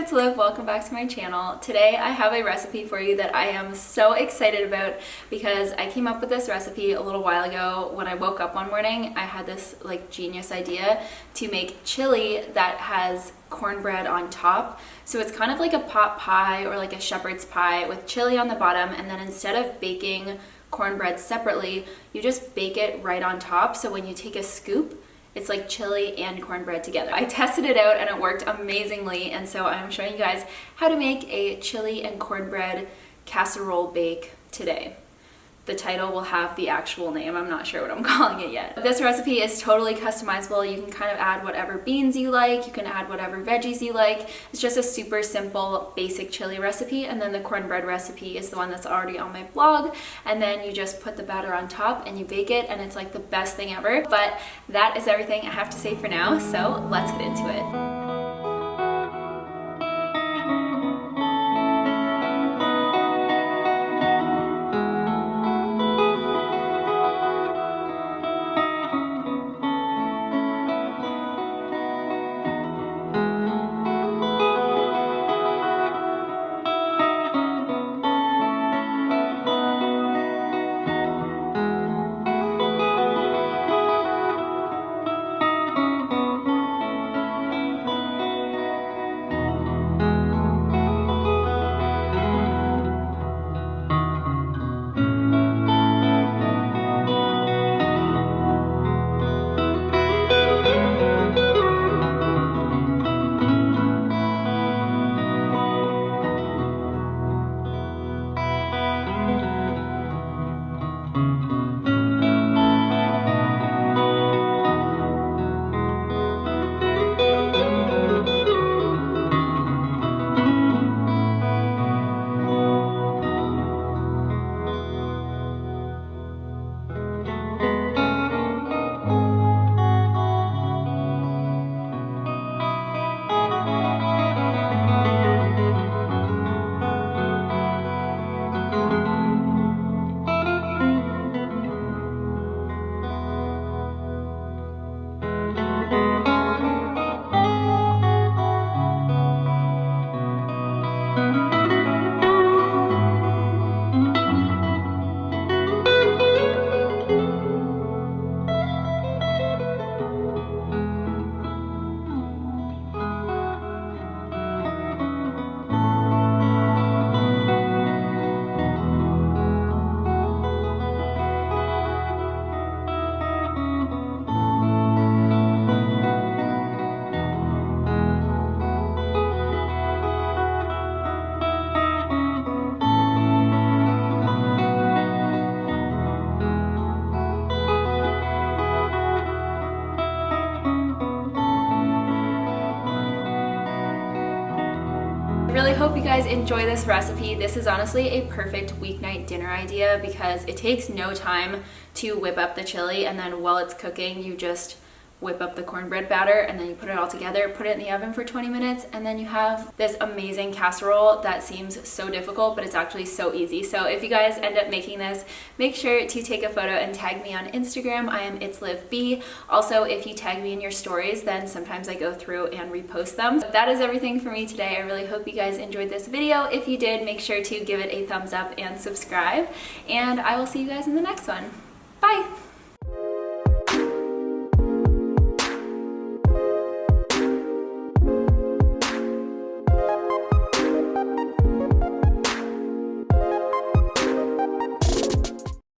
it's Liv. Welcome back to my channel. Today I have a recipe for you that I am so excited about because I came up with this recipe a little while ago. When I woke up one morning, I had this genius idea to make chili that has cornbread on top. So it's kind of like a pot pie or like a shepherd's pie with chili on the bottom, and then instead of baking cornbread separately, you just bake it right on top. So when you take a scoop, it's like chili and cornbread together. I tested it out and it worked amazingly, and so I'm showing you guys how to make a chili and cornbread casserole bake today. The title will have the actual name. I'm not sure what I'm calling it yet. This recipe is totally customizable. You can kind of add whatever beans you like. You can add whatever veggies you like. It's just a super simple, basic chili recipe. And then the cornbread recipe is the one that's already on my blog. And then you just put the batter on top and you bake it, and it's like the best thing ever. But that is everything I have to say for now. So let's get into it. I really hope you guys enjoy this recipe. This is honestly a perfect weeknight dinner idea because it takes no time to whip up the chili, and then while it's cooking you just whip up the cornbread batter and then you put it all together, put it in the oven for 20 minutes, and then you have this amazing casserole that seems so difficult, but it's actually so easy. So if you guys end up making this, make sure to take a photo and tag me on Instagram. I am itslivb. Also, if you tag me in your stories, then sometimes I go through and repost them. But that is everything for me today. I really hope you guys enjoyed this video. If you did, make sure to give it a thumbs up and subscribe, and I will see you guys in the next one. Bye!